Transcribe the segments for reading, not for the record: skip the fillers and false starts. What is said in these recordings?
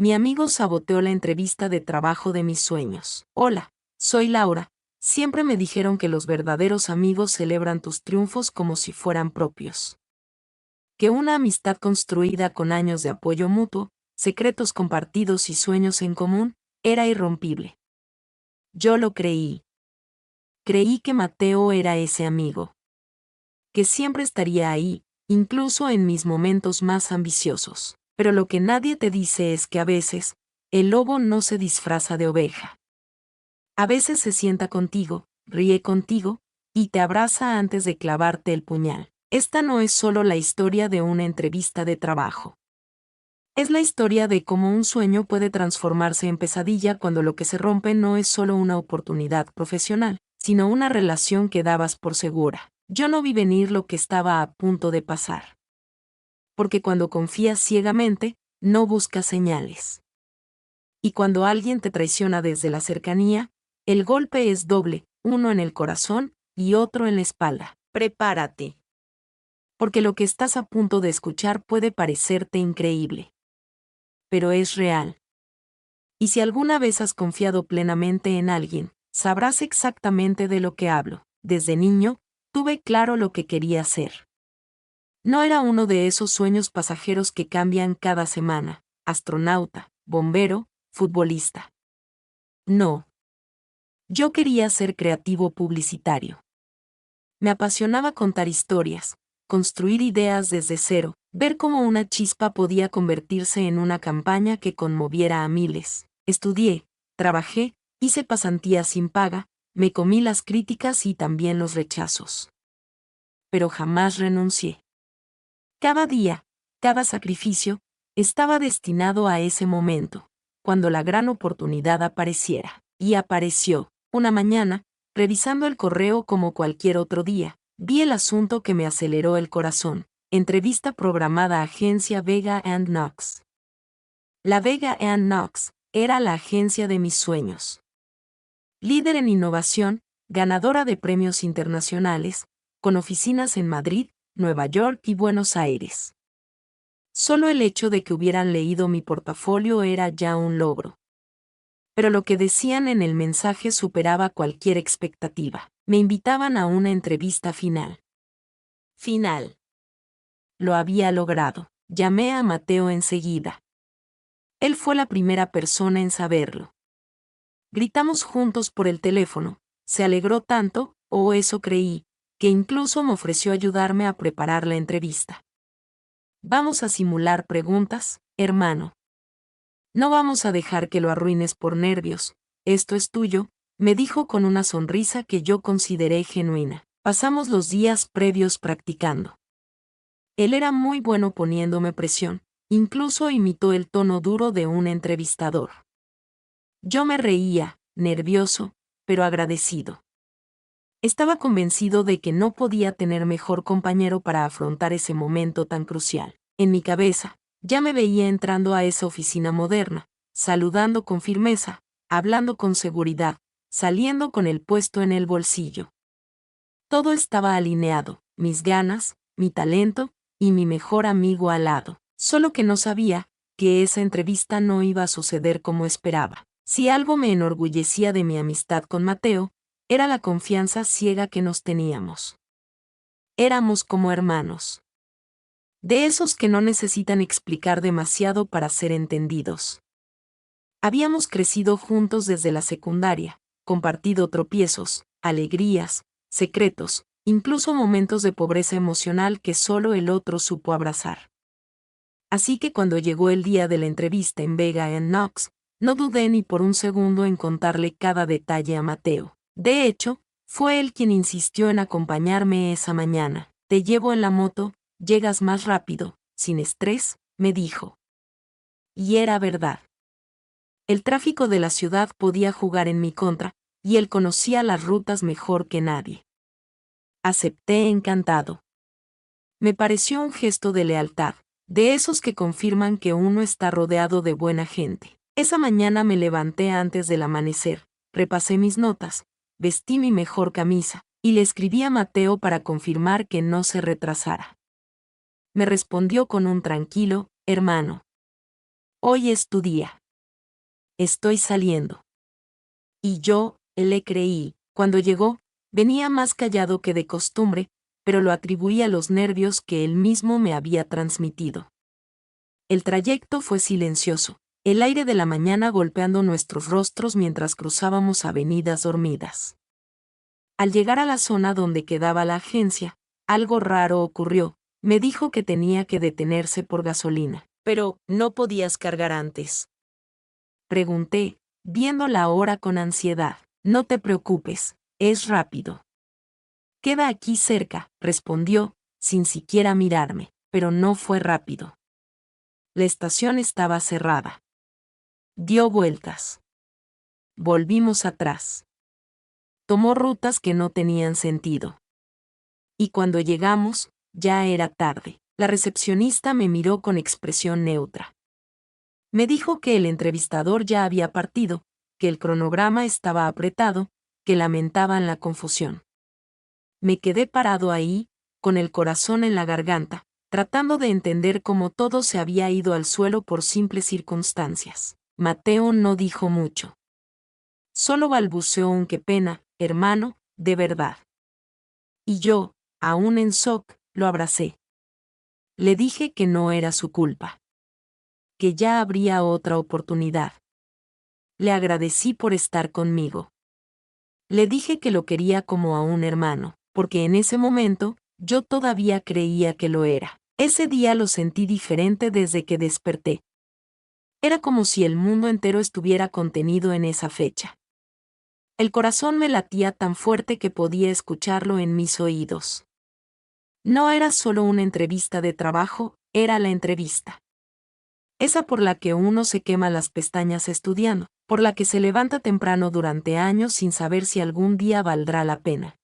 Mi amigo saboteó la entrevista de trabajo de mis sueños. Hola, soy Laura. Siempre me dijeron que los verdaderos amigos celebran tus triunfos como si fueran propios. Que una amistad construida con años de apoyo mutuo, secretos compartidos y sueños en común, era irrompible. Yo lo creí. Creí que Mateo era ese amigo. Que siempre estaría ahí, incluso en mis momentos más ambiciosos. Pero lo que nadie te dice es que a veces, el lobo no se disfraza de oveja. A veces se sienta contigo, ríe contigo, y te abraza antes de clavarte el puñal. Esta no es solo la historia de una entrevista de trabajo. Es la historia de cómo un sueño puede transformarse en pesadilla cuando lo que se rompe no es solo una oportunidad profesional, sino una relación que dabas por segura. Yo no vi venir lo que estaba a punto de pasar. Porque cuando confías ciegamente, no buscas señales. Y cuando alguien te traiciona desde la cercanía, el golpe es doble, uno en el corazón y otro en la espalda. Prepárate. Porque lo que estás a punto de escuchar puede parecerte increíble. Pero es real. Y si alguna vez has confiado plenamente en alguien, sabrás exactamente de lo que hablo. Desde niño, tuve claro lo que quería ser. No era uno de esos sueños pasajeros que cambian cada semana, astronauta, bombero, futbolista. No. Yo quería ser creativo publicitario. Me apasionaba contar historias, construir ideas desde cero, ver cómo una chispa podía convertirse en una campaña que conmoviera a miles. Estudié, trabajé, hice pasantías sin paga, me comí las críticas y también los rechazos. Pero jamás renuncié. Cada día, cada sacrificio, estaba destinado a ese momento, cuando la gran oportunidad apareciera. Y apareció. Una mañana, revisando el correo como cualquier otro día, vi el asunto que me aceleró el corazón. Entrevista programada a Agencia Vega & Knox. La Vega & Knox era la agencia de mis sueños. Líder en innovación, ganadora de premios internacionales, con oficinas en Madrid, Nueva York y Buenos Aires. Solo el hecho de que hubieran leído mi portafolio era ya un logro. Pero lo que decían en el mensaje superaba cualquier expectativa. Me invitaban a una entrevista final. Final. Lo había logrado. Llamé a Mateo enseguida. Él fue la primera persona en saberlo. Gritamos juntos por el teléfono. Se alegró tanto, o eso creí, que incluso me ofreció ayudarme a preparar la entrevista. Vamos a simular preguntas, hermano. No vamos a dejar que lo arruines por nervios. Esto es tuyo, me dijo con una sonrisa que yo consideré genuina. Pasamos los días previos practicando. Él era muy bueno poniéndome presión, incluso imitó el tono duro de un entrevistador. Yo me reía, nervioso, pero agradecido. Estaba convencido de que no podía tener mejor compañero para afrontar ese momento tan crucial. En mi cabeza, ya me veía entrando a esa oficina moderna, saludando con firmeza, hablando con seguridad, saliendo con el puesto en el bolsillo. Todo estaba alineado, mis ganas, mi talento y mi mejor amigo al lado. Solo que no sabía que esa entrevista no iba a suceder como esperaba. Si algo me enorgullecía de mi amistad con Mateo, era la confianza ciega que nos teníamos. Éramos como hermanos. De esos que no necesitan explicar demasiado para ser entendidos. Habíamos crecido juntos desde la secundaria, compartido tropiezos, alegrías, secretos, incluso momentos de pobreza emocional que solo el otro supo abrazar. Así que cuando llegó el día de la entrevista en Vega & Knox, no dudé ni por un segundo en contarle cada detalle a Mateo. De hecho, fue él quien insistió en acompañarme esa mañana. Te llevo en la moto, llegas más rápido, sin estrés, me dijo. Y era verdad. El tráfico de la ciudad podía jugar en mi contra, y él conocía las rutas mejor que nadie. Acepté encantado. Me pareció un gesto de lealtad, de esos que confirman que uno está rodeado de buena gente. Esa mañana me levanté antes del amanecer, repasé mis notas, vestí mi mejor camisa, y le escribí a Mateo para confirmar que no se retrasara. Me respondió con un tranquilo, hermano. Hoy es tu día. Estoy saliendo. Y yo, le creí. Cuando llegó, venía más callado que de costumbre, pero lo atribuí a los nervios que él mismo me había transmitido. El trayecto fue silencioso, el aire de la mañana golpeando nuestros rostros mientras cruzábamos avenidas dormidas. Al llegar a la zona donde quedaba la agencia, algo raro ocurrió. Me dijo que tenía que detenerse por gasolina. Pero, ¿no podías cargar antes? Pregunté, viendo la hora con ansiedad. No te preocupes, es rápido. Queda aquí cerca, respondió, sin siquiera mirarme, pero no fue rápido. La estación estaba cerrada. Dio vueltas. Volvimos atrás. Tomó rutas que no tenían sentido. Y cuando llegamos, ya era tarde. La recepcionista me miró con expresión neutra. Me dijo que el entrevistador ya había partido, que el cronograma estaba apretado, que lamentaban la confusión. Me quedé parado ahí, con el corazón en la garganta, tratando de entender cómo todo se había ido al suelo por simples circunstancias. Mateo no dijo mucho. Solo balbuceó un qué pena, hermano, de verdad. Y yo, aún en shock, lo abracé. Le dije que no era su culpa. Que ya habría otra oportunidad. Le agradecí por estar conmigo. Le dije que lo quería como a un hermano, porque en ese momento, yo todavía creía que lo era. Ese día lo sentí diferente desde que desperté. Era como si el mundo entero estuviera contenido en esa fecha. El corazón me latía tan fuerte que podía escucharlo en mis oídos. No era solo una entrevista de trabajo, era la entrevista. Esa por la que uno se quema las pestañas estudiando, por la que se levanta temprano durante años sin saber si algún día valdrá la pena.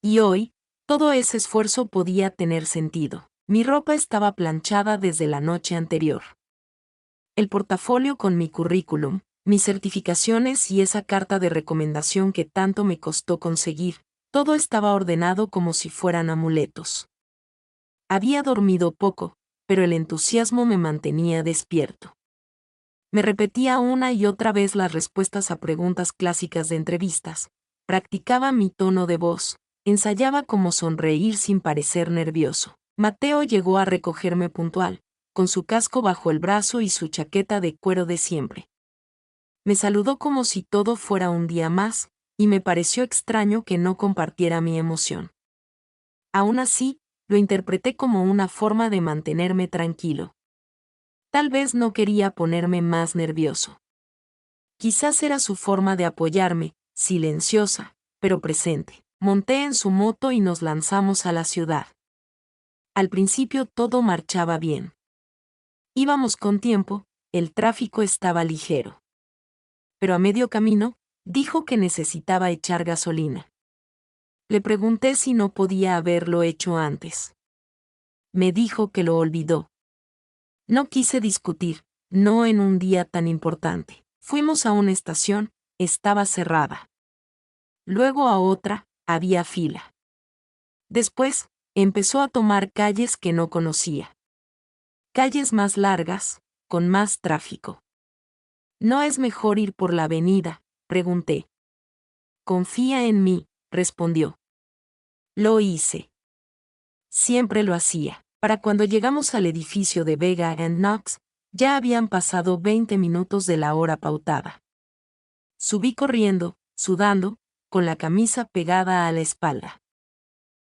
Y hoy, todo ese esfuerzo podía tener sentido. Mi ropa estaba planchada desde la noche anterior. El portafolio con mi currículum, mis certificaciones y esa carta de recomendación que tanto me costó conseguir, todo estaba ordenado como si fueran amuletos. Había dormido poco, pero el entusiasmo me mantenía despierto. Me repetía una y otra vez las respuestas a preguntas clásicas de entrevistas, practicaba mi tono de voz, ensayaba cómo sonreír sin parecer nervioso. Mateo llegó a recogerme puntual, con su casco bajo el brazo y su chaqueta de cuero de siempre. Me saludó como si todo fuera un día más, y me pareció extraño que no compartiera mi emoción. Aún así, lo interpreté como una forma de mantenerme tranquilo. Tal vez no quería ponerme más nervioso. Quizás era su forma de apoyarme, silenciosa, pero presente. Monté en su moto y nos lanzamos a la ciudad. Al principio todo marchaba bien. Íbamos con tiempo, el tráfico estaba ligero. Pero a medio camino, dijo que necesitaba echar gasolina. Le pregunté si no podía haberlo hecho antes. Me dijo que lo olvidó. No quise discutir, no en un día tan importante. Fuimos a una estación, estaba cerrada. Luego a otra, había fila. Después, empezó a tomar calles que no conocía. Calles más largas, con más tráfico. ¿No es mejor ir por la avenida?, pregunté. Confía en mí, respondió. Lo hice. Siempre lo hacía. Para cuando llegamos al edificio de Vega & Knox, ya habían pasado 20 minutos de la hora pautada. Subí corriendo, sudando, con la camisa pegada a la espalda.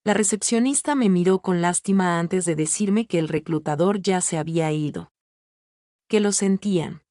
La recepcionista me miró con lástima antes de decirme que el reclutador ya se había ido. Que lo sentían.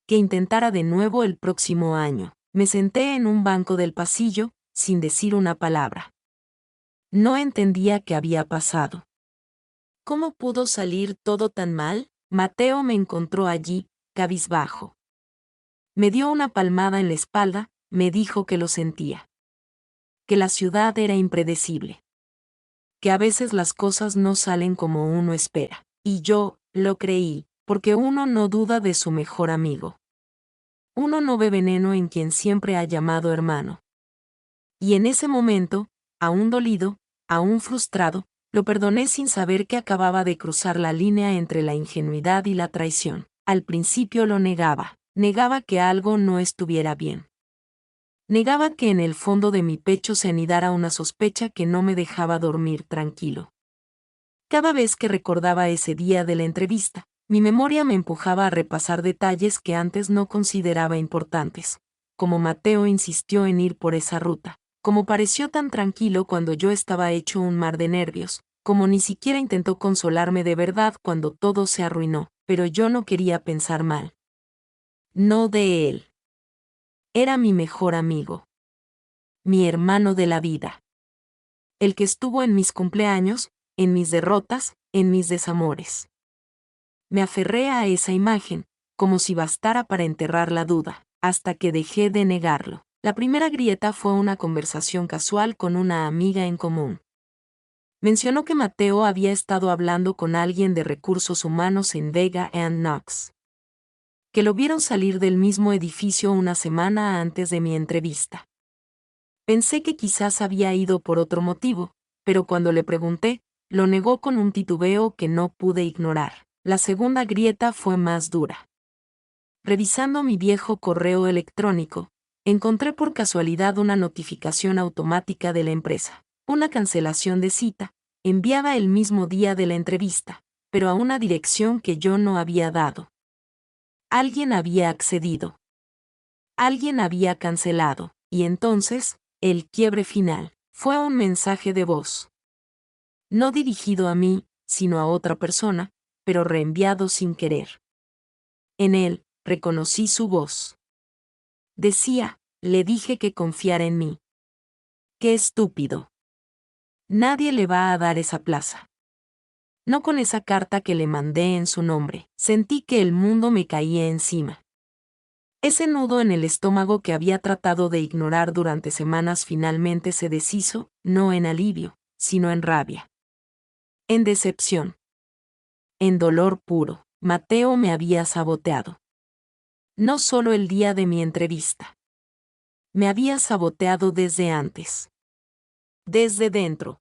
Que intentara de nuevo el próximo año. Me senté en un banco del pasillo, sin decir una palabra. No entendía qué había pasado. ¿Cómo pudo salir todo tan mal? Mateo me encontró allí, cabizbajo. Me dio una palmada en la espalda, me dijo que lo sentía. Que la ciudad era impredecible. Que a veces las cosas no salen como uno espera. Y yo, lo creí, porque uno no duda de su mejor amigo. Uno no ve veneno en quien siempre ha llamado hermano. Y en ese momento, aún dolido, aún frustrado, lo perdoné sin saber que acababa de cruzar la línea entre la ingenuidad y la traición. Al principio lo negaba. Negaba que algo no estuviera bien. Negaba que en el fondo de mi pecho se anidara una sospecha que no me dejaba dormir tranquilo. Cada vez que recordaba ese día de la entrevista, mi memoria me empujaba a repasar detalles que antes no consideraba importantes, como Mateo insistió en ir por esa ruta, como pareció tan tranquilo cuando yo estaba hecho un mar de nervios, como ni siquiera intentó consolarme de verdad cuando todo se arruinó, pero yo no quería pensar mal. No de él. Era mi mejor amigo. Mi hermano de la vida. El que estuvo en mis cumpleaños, en mis derrotas, en mis desamores. Me aferré a esa imagen, como si bastara para enterrar la duda, hasta que dejé de negarlo. La primera grieta fue una conversación casual con una amiga en común. Mencionó que Mateo había estado hablando con alguien de recursos humanos en Vega and Knox. Que lo vieron salir del mismo edificio una semana antes de mi entrevista. Pensé que quizás había ido por otro motivo, pero cuando le pregunté, lo negó con un titubeo que no pude ignorar. La segunda grieta fue más dura. Revisando mi viejo correo electrónico, encontré por casualidad una notificación automática de la empresa. Una cancelación de cita, enviada el mismo día de la entrevista, pero a una dirección que yo no había dado. Alguien había accedido. Alguien había cancelado, y entonces, el quiebre final, fue un mensaje de voz. No dirigido a mí, sino a otra persona, pero reenviado sin querer. En él, reconocí su voz. Decía, le dije que confiara en mí. ¡Qué estúpido! Nadie le va a dar esa plaza. No con esa carta que le mandé en su nombre. Sentí que el mundo me caía encima. Ese nudo en el estómago que había tratado de ignorar durante semanas finalmente se deshizo, no en alivio, sino en rabia. En decepción. En dolor puro. Mateo me había saboteado. No solo el día de mi entrevista. Me había saboteado desde antes. Desde dentro.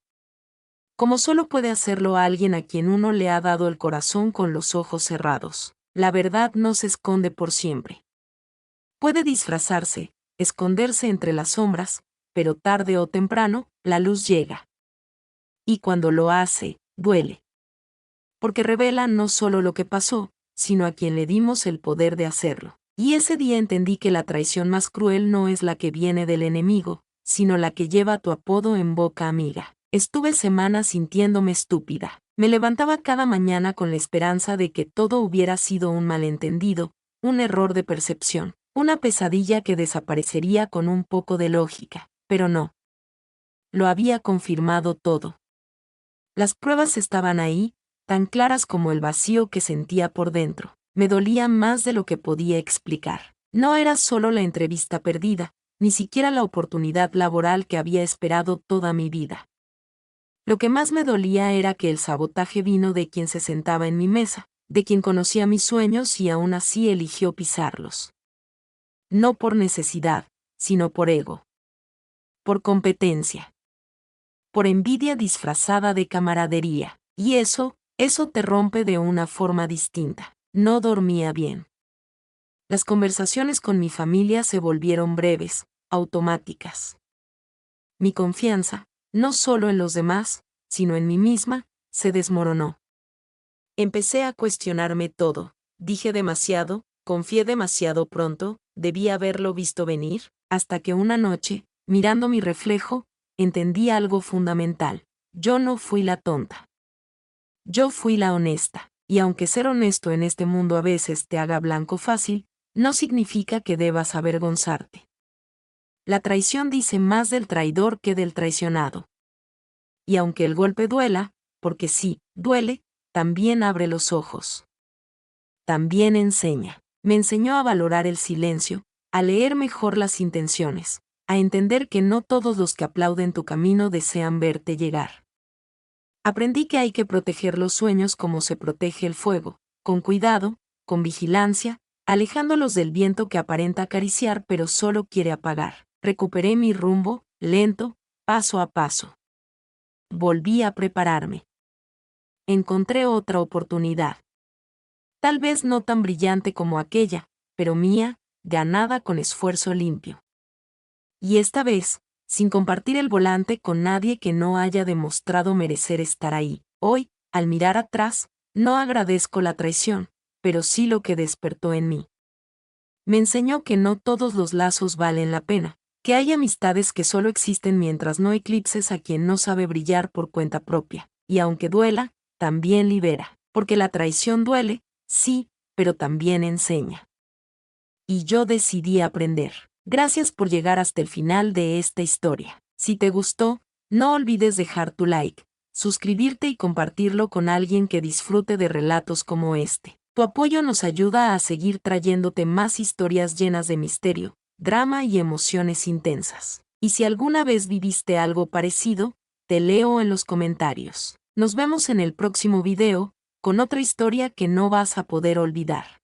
Como solo puede hacerlo alguien a quien uno le ha dado el corazón con los ojos cerrados. La verdad no se esconde por siempre. Puede disfrazarse, esconderse entre las sombras, pero tarde o temprano, la luz llega. Y cuando lo hace, duele. Porque revela no solo lo que pasó, sino a quien le dimos el poder de hacerlo. Y ese día entendí que la traición más cruel no es la que viene del enemigo, sino la que lleva tu apodo en boca amiga. Estuve semanas sintiéndome estúpida. Me levantaba cada mañana con la esperanza de que todo hubiera sido un malentendido, un error de percepción, una pesadilla que desaparecería con un poco de lógica, pero no. Lo había confirmado todo. Las pruebas estaban ahí, tan claras como el vacío que sentía por dentro. Me dolía más de lo que podía explicar. No era solo la entrevista perdida, ni siquiera la oportunidad laboral que había esperado toda mi vida. Lo que más me dolía era que el sabotaje vino de quien se sentaba en mi mesa, de quien conocía mis sueños y aún así eligió pisarlos. No por necesidad, sino por ego. Por competencia. Por envidia disfrazada de camaradería. Y eso te rompe de una forma distinta. No dormía bien. Las conversaciones con mi familia se volvieron breves, automáticas. Mi confianza, no solo en los demás, sino en mí misma, se desmoronó. Empecé a cuestionarme todo. Dije demasiado, confié demasiado pronto, debí haberlo visto venir, hasta que una noche, mirando mi reflejo, entendí algo fundamental. Yo no fui la tonta. Yo fui la honesta. Y aunque ser honesto en este mundo a veces te haga blanco fácil, no significa que debas avergonzarte. La traición dice más del traidor que del traicionado. Y aunque el golpe duela, porque sí, duele, también abre los ojos. También enseña. Me enseñó a valorar el silencio, a leer mejor las intenciones, a entender que no todos los que aplauden tu camino desean verte llegar. Aprendí que hay que proteger los sueños como se protege el fuego, con cuidado, con vigilancia, alejándolos del viento que aparenta acariciar pero solo quiere apagar. Recuperé mi rumbo, lento, paso a paso. Volví a prepararme. Encontré otra oportunidad. Tal vez no tan brillante como aquella, pero mía, ganada con esfuerzo limpio. Y esta vez, sin compartir el volante con nadie que no haya demostrado merecer estar ahí. Hoy, al mirar atrás, no agradezco la traición, pero sí lo que despertó en mí. Me enseñó que no todos los lazos valen la pena, que hay amistades que solo existen mientras no eclipses a quien no sabe brillar por cuenta propia, y aunque duela, también libera, porque la traición duele, sí, pero también enseña. Y yo decidí aprender. Gracias por llegar hasta el final de esta historia. Si te gustó, no olvides dejar tu like, suscribirte y compartirlo con alguien que disfrute de relatos como este. Tu apoyo nos ayuda a seguir trayéndote más historias llenas de misterio, drama y emociones intensas. Y si alguna vez viviste algo parecido, te leo en los comentarios. Nos vemos en el próximo video, con otra historia que no vas a poder olvidar.